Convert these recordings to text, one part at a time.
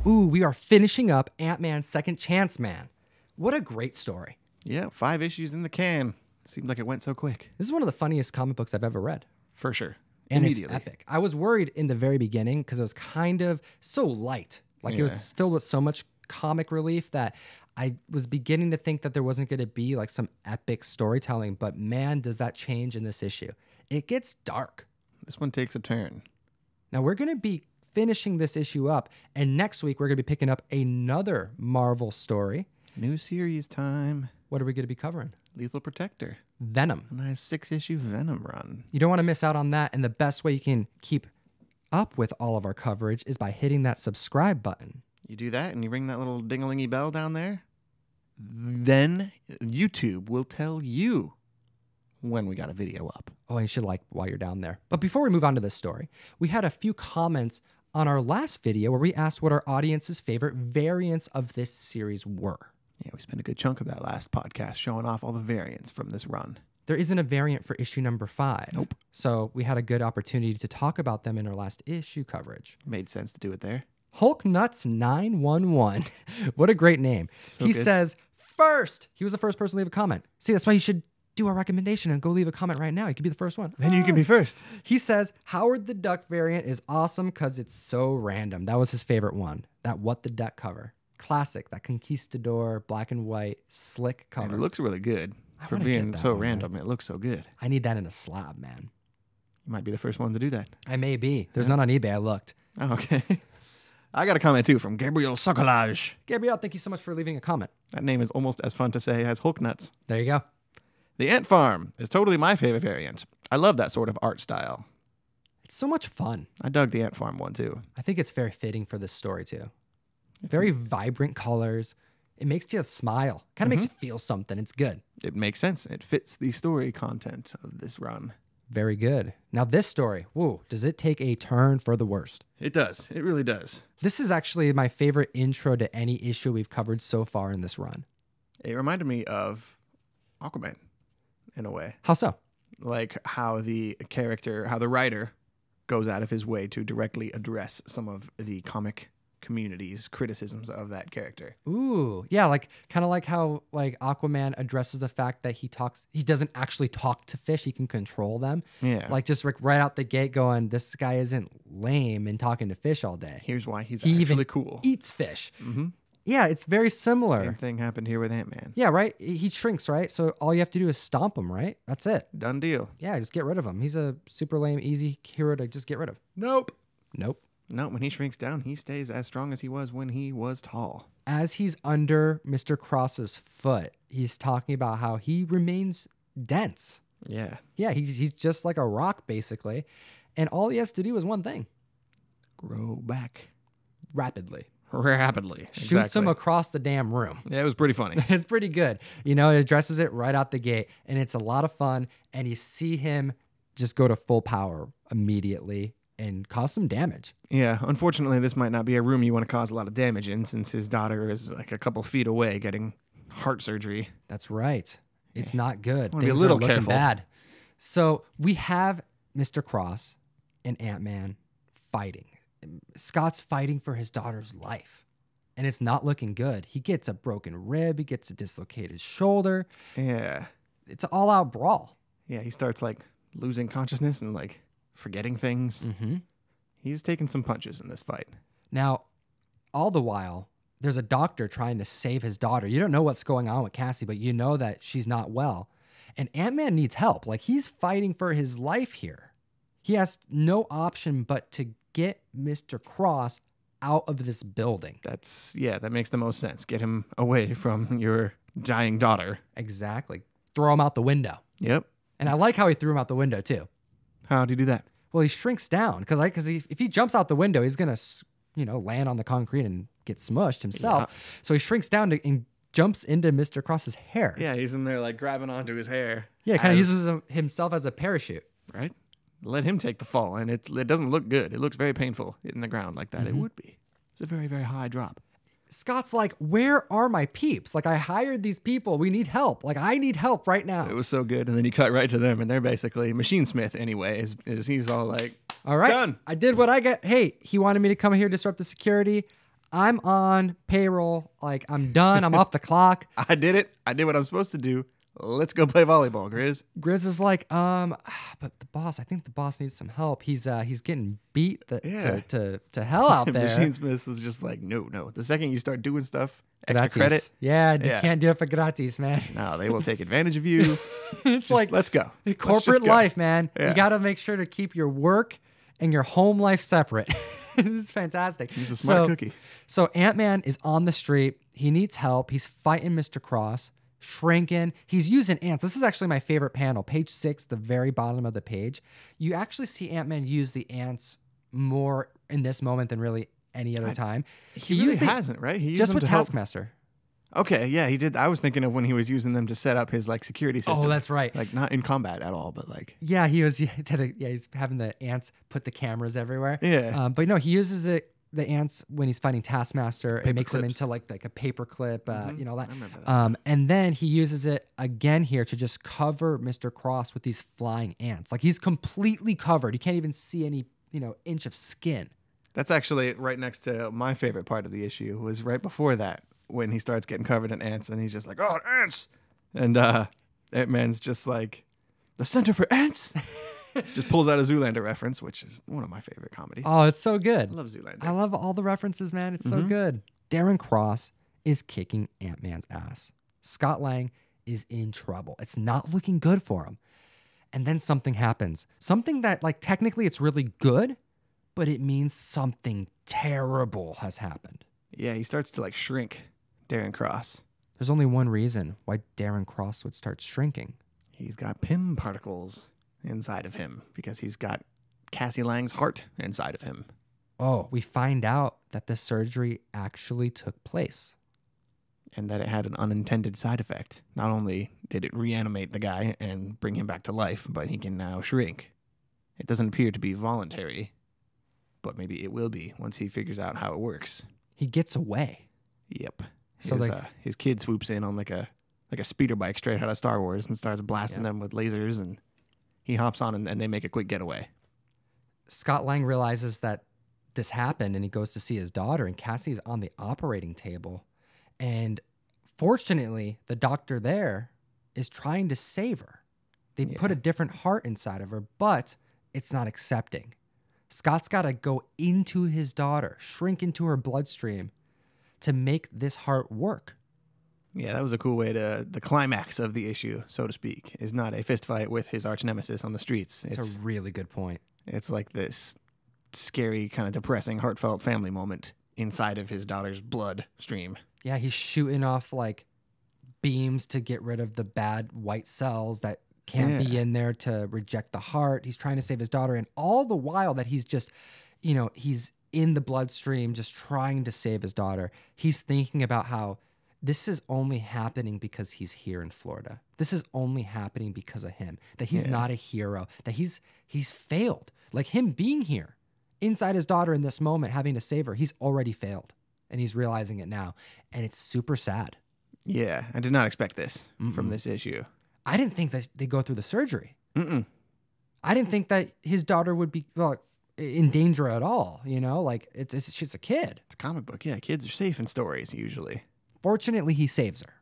Ooh, we are finishing up Ant-Man's Second Chance Man. What a great story. Yeah, 5 issues in the can. Seemed like it went so quick. This is one of the funniest comic books I've ever read. For sure. And it's epic. I was worried in the very beginning because it was kind of so light. Like it was filled with so much comic relief that I was beginning to think that there wasn't going to be like some epic storytelling. But man, does that change in this issue. It gets dark. This one takes a turn. Now we're going to be finishing this issue up. And next week, we're going to be picking up another Marvel story. New series time. What are we going to be covering? Lethal Protector. Venom. A nice 6-issue Venom run. You don't want to miss out on that. And the best way you can keep up with all of our coverage is by hitting that subscribe button. You do that and you ring that little ding-a-lingy bell down there. Then YouTube will tell you when we got a video up. Oh, you should like while you're down there. But before we move on to this story, we had a few comments on our last video where we asked what our audience's favorite variants of this series were. Yeah, we spent a good chunk of that last podcast showing off all the variants from this run. There isn't a variant for issue number 5. Nope. So we had a good opportunity to talk about them in our last issue coverage. Made sense to do it there. Hulk Nuts 911. What a great name. So he good. says, first. He was the first person to leave a comment. See, that's why you should do our recommendation and go leave a comment right now. You could be the first one. Then you can be first. He says, Howard the Duck variant is awesome because it's so random. That was his favorite one. That What the Duck cover. Classic. That conquistador, black and white, slick cover. And it looks really good. I For wanna being get that so one, random, it looks so good. I need that in a slab, man. You might be the first one to do that. I may be. There's none on eBay. I looked. Oh, okay. I got a comment too from Gabriel Sokolaj. Gabrielle, thank you so much for leaving a comment. That name is almost as fun to say as Hulk Nuts. There you go. The Ant Farm is totally my favorite variant. I love that sort of art style. It's so much fun. I dug the Ant Farm one too. I think it's very fitting for this story too. Very vibrant colors. It makes you smile. Kind of makes you feel something. It's good. It makes sense. It fits the story content of this run. Very good. Now this story, whoa, does it take a turn for the worst? It does. It really does. This is actually my favorite intro to any issue we've covered so far in this run. It reminded me of Aquaman in a way. How so? Like how the character, how the writer goes out of his way to directly address some of the comic community's criticisms of that character. Ooh, yeah, like kind of like how like Aquaman addresses the fact that he doesn't actually talk to fish, he can control them. Yeah. Like just right out the gate going, this guy isn't lame and talking to fish all day. Here's why he's He actually even cool. eats fish. Yeah, it's very similar. Same thing happened here with Ant-Man. Yeah, right? He shrinks, right? So all you have to do is stomp him, right? That's it. Done deal. Yeah, just get rid of him. He's a super lame, easy hero to just get rid of. Nope. Nope. No, when he shrinks down, he stays as strong as he was when he was tall. As he's under Mr. Cross's foot, he's talking about how he remains dense. Yeah. Yeah, he's just like a rock, basically. And all he has to do is one thing. Grow back. Rapidly. Rapidly. Shoots him across the damn room. Yeah, it was pretty funny. It's pretty good. You know, it addresses it right out the gate, and it's a lot of fun. And you see him just go to full power immediately and cause some damage. Yeah, unfortunately, this might not be a room you want to cause a lot of damage in since his daughter is like a couple feet away getting heart surgery. That's right. It's not good. Wanna be a Things little are looking careful. bad. So we have Mr. Cross and Ant-Man fighting. Scott's fighting for his daughter's life, and it's not looking good. He gets a broken rib. He gets a dislocated shoulder. Yeah. It's an all-out brawl. Yeah, he starts like losing consciousness and like forgetting things. He's taking some punches in this fight. Now, all the while, there's a doctor trying to save his daughter. You don't know what's going on with Cassie, but you know that she's not well. And Ant-Man needs help. Like, he's fighting for his life here. He has no option but to get Mr. Cross out of this building. That makes the most sense. Get him away from your dying daughter. Exactly. Throw him out the window. Yep. And I like how he threw him out the window, too. How do you do that? Well, he shrinks down because if he jumps out the window, he's going to, land on the concrete and get smushed himself. Yeah. So he shrinks down and jumps into Mr. Cross's hair. Yeah, he's in there like grabbing onto his hair. Yeah, kind of uses himself as a parachute. Right? Let him take the fall, and it doesn't look good. It looks very painful in the ground like that. It would be. It's a very, very high drop. Scott's like, where are my peeps? Like, I hired these people. We need help. Like, I need help right now. It was so good, and then you cut right to them, and they're basically Machine Smith anyway. He's all like, all right, done. I did what I got. Hey, he wanted me to come here, disrupt the security. I'm on payroll. Like, I'm done. I'm off the clock. I did it. I did what I'm supposed to do. Let's go play volleyball, Grizz. Grizz is like, but the boss, I think the boss needs some help. He's getting beat to hell out there. Machine Smith is just like, no. The second you start doing stuff, extra credit. Yeah, you can't do it for gratis, man. No, they will take advantage of you. It's like, let's go. Corporate life, man. Yeah. You got to make sure to keep your work and your home life separate. This is fantastic. He's a smart cookie. So Ant-Man is on the street. He needs help. He's fighting Mr. Cross. Shrinking. He's using ants. This is actually my favorite panel. Page 6, the very bottom of the page. You actually see Ant-Man use the ants more in this moment than really any other time. He really hasn't, right? He used just them with to help. Taskmaster. Okay, yeah, he did. I was thinking of when he was using them to set up his like security system. Oh, that's right. Like not in combat at all, but like. Yeah, he's having the ants put the cameras everywhere. Yeah. But no, he uses the ants when he's fighting Taskmaster. It makes clips. them into like a paper clip, you know that. I remember that. And then he uses it again here to just cover Mr. Cross with these flying ants. Like he's completely covered. You can't even see any, inch of skin. That's actually right next to my favorite part of the issue. Was right before that when he starts getting covered in ants and he's just like, "Oh, ants!" And Ant-Man's just like, "The Center for Ants." Just pulls out a Zoolander reference, which is one of my favorite comedies. Oh, it's so good. I love Zoolander. I love all the references, man. It's so good. Darren Cross is kicking Ant-Man's ass. Scott Lang is in trouble. It's not looking good for him. And then something happens. Something that, like, technically it's really good, but it means something terrible has happened. Yeah, he starts to like shrink Darren Cross. There's only one reason why Darren Cross would start shrinking. He's got Pym particles inside of him because he's got Cassie Lang's heart inside of him. Oh, we find out that the surgery actually took place. And that it had an unintended side effect. Not only did it reanimate the guy and bring him back to life, but he can now shrink. It doesn't appear to be voluntary, but maybe it will be once he figures out how it works. He gets away. Yep. So his kid swoops in on like a speeder bike straight out of Star Wars and starts blasting them with lasers, and he hops on and they make a quick getaway. Scott Lang realizes that this happened and he goes to see his daughter, and Cassie's on the operating table. And fortunately, the doctor there is trying to save her. They put a different heart inside of her, but it's not accepting. Scott's got to go into his daughter, shrink into her bloodstream to make this heart work. Yeah, that was a cool way to... The climax of the issue, so to speak, is not a fist fight with his arch nemesis on the streets. It's a really good point. It's like this scary, kind of depressing, heartfelt family moment inside of his daughter's blood stream. Yeah, he's shooting off like beams to get rid of the bad white cells that can't be in there to reject the heart. He's trying to save his daughter. And all the while that he's just, he's in the bloodstream just trying to save his daughter, he's thinking about how this is only happening because he's here in Florida. This is only happening because of him, that he's not a hero, that he's failed. Like him being here inside his daughter in this moment, having to save her, he's already failed. And he's realizing it now. And it's super sad. Yeah, I did not expect this from this issue. I didn't think that they go through the surgery. I didn't think that his daughter would be in danger at all. Like it's just a kid. It's a comic book. Yeah, kids are safe in stories usually. Fortunately, he saves her.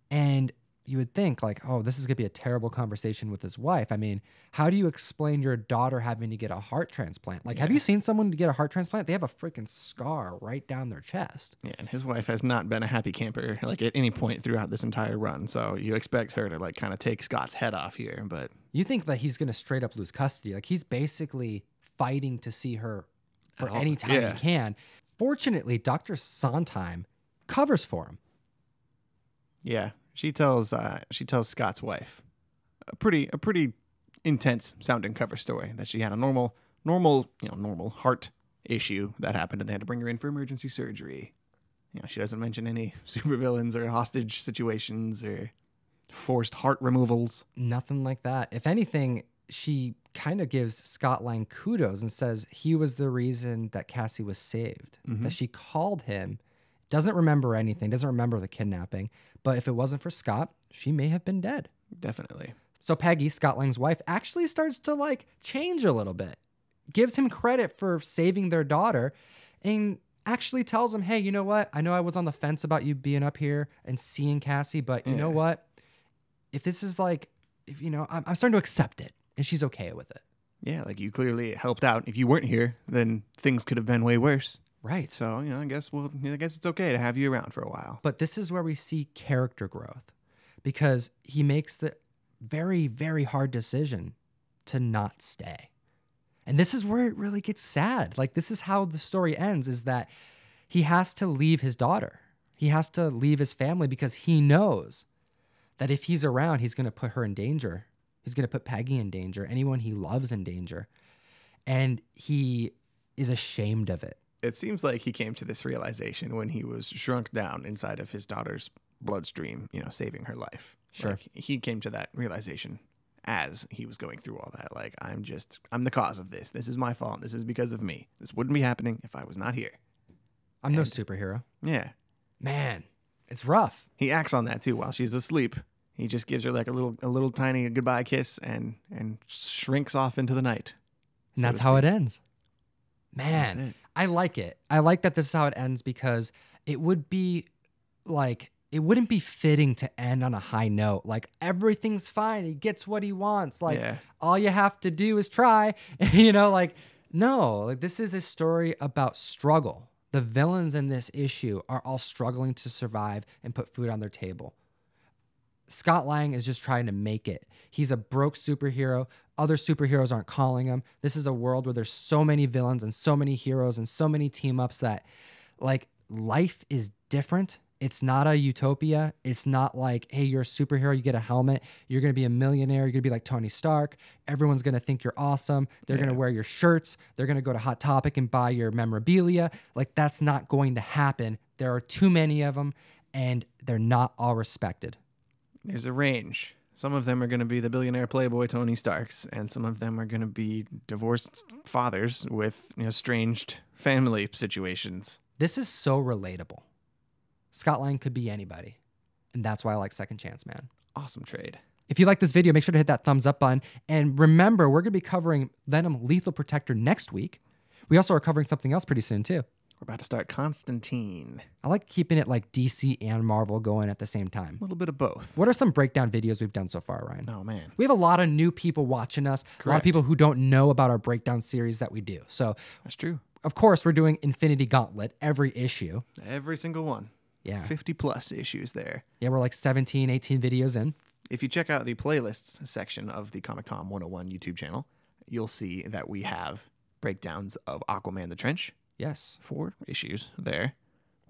And you would think like, oh, this is going to be a terrible conversation with his wife. I mean, how do you explain your daughter having to get a heart transplant? Like, have you seen someone get a heart transplant? They have a freaking scar right down their chest. Yeah, and his wife has not been a happy camper like at any point throughout this entire run. So you expect her to like kind of take Scott's head off here, but you think that he's going to straight up lose custody. Like he's basically fighting to see her for any time he can. Fortunately, Dr. Sondheim covers for him. Yeah, she tells Scott's wife a pretty intense sounding cover story that she had a normal heart issue that happened and they had to bring her in for emergency surgery. She doesn't mention any supervillains or hostage situations or forced heart removals. Nothing like that. If anything, she kind of gives Scott Lang kudos and says he was the reason that Cassie was saved. That she called him. Doesn't remember anything, doesn't remember the kidnapping, but if it wasn't for Scott, she may have been dead. Definitely. So Peggy, Scott Lang's wife, actually starts to like change a little bit, gives him credit for saving their daughter, and actually tells him, hey, you know what? I know I was on the fence about you being up here and seeing Cassie, but you know what? If this is like, if you know, I'm starting to accept it, and she's okay with it. Yeah, like you clearly helped out. If you weren't here, then things could have been way worse. Right. So, I guess it's okay to have you around for a while. But this is where we see character growth, because he makes the very, very hard decision to not stay. And this is where it really gets sad. Like, this is how the story ends, is that he has to leave his daughter. He has to leave his family because he knows that if he's around, he's going to put her in danger. He's going to put Peggy in danger, anyone he loves in danger. And he is ashamed of it. It seems like he came to this realization when he was shrunk down inside of his daughter's bloodstream, saving her life. Sure. Like, he came to that realization as he was going through all that. Like, I'm the cause of this. This is my fault. This is because of me. This wouldn't be happening if I was not here. I'm no superhero. Yeah. Man, it's rough. He acts on that too while she's asleep. He just gives her like a little tiny goodbye kiss and shrinks off into the night. And that's how it ends. Man, I like it. I like that this is how it ends, because it wouldn't be fitting to end on a high note. Like, everything's fine. He gets what he wants. Like, all you have to do is try. No, this is a story about struggle. The villains in this issue are all struggling to survive and put food on their table. Scott Lang is just trying to make it. He's a broke superhero. Other superheroes aren't calling him. This is a world where there's so many villains and so many heroes and so many team-ups that, like, life is different. It's not a utopia. It's not like, hey, you're a superhero, you get a helmet, you're going to be a millionaire, you're going to be like Tony Stark. Everyone's going to think you're awesome. They're going to wear your shirts. They're going to go to Hot Topic and buy your memorabilia. Like, that's not going to happen. There are too many of them, and they're not all respected. There's a range. Some of them are going to be the billionaire playboy Tony Starks, and some of them are going to be divorced fathers with estranged family situations. This is so relatable. Scott Lang could be anybody, and that's why I like Second Chance Man. Awesome trade. If you like this video, make sure to hit that thumbs up button. And remember, we're going to be covering Venom Lethal Protector next week. We also are covering something else pretty soon, too. We're about to start Constantine. I like keeping it like DC and Marvel going at the same time. A little bit of both. What are some breakdown videos we've done so far, Ryan? Oh, man. We have a lot of new people watching us. Correct. A lot of people who don't know about our breakdown series that we do. So that's true. Of course, we're doing Infinity Gauntlet every issue. Every single one. Yeah. 50 plus issues there. Yeah, we're like 17, 18 videos in. If you check out the playlists section of the Comic Tom 101 YouTube channel, you'll see that we have breakdowns of Aquaman the Trench. Yes. 4 issues there.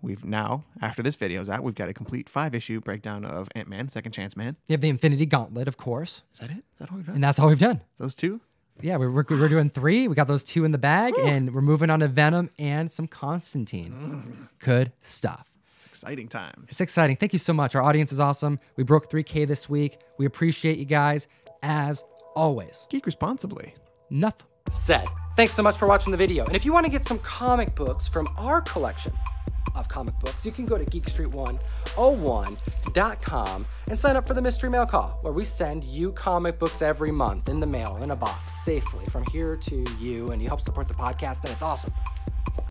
We've now, after this video's out, we've got a complete 5-issue breakdown of Ant-Man, Second Chance Man. You have the Infinity Gauntlet, of course. Is that it? Is that all we've done? And that's all we've done. Those 2? Yeah, we're doing 3. We got those 2 in the bag, and we're moving on to Venom and some Constantine. Good stuff. It's exciting time. It's exciting. Thank you so much. Our audience is awesome. We broke 3K this week. We appreciate you guys, as always. Geek responsibly. Enough said. Thanks so much for watching the video. And if you want to get some comic books from our collection of comic books, you can go to geekstreet101.com and sign up for the mystery mail call, where we send you comic books every month in the mail in a box safely from here to you, and you help support the podcast, and it's awesome.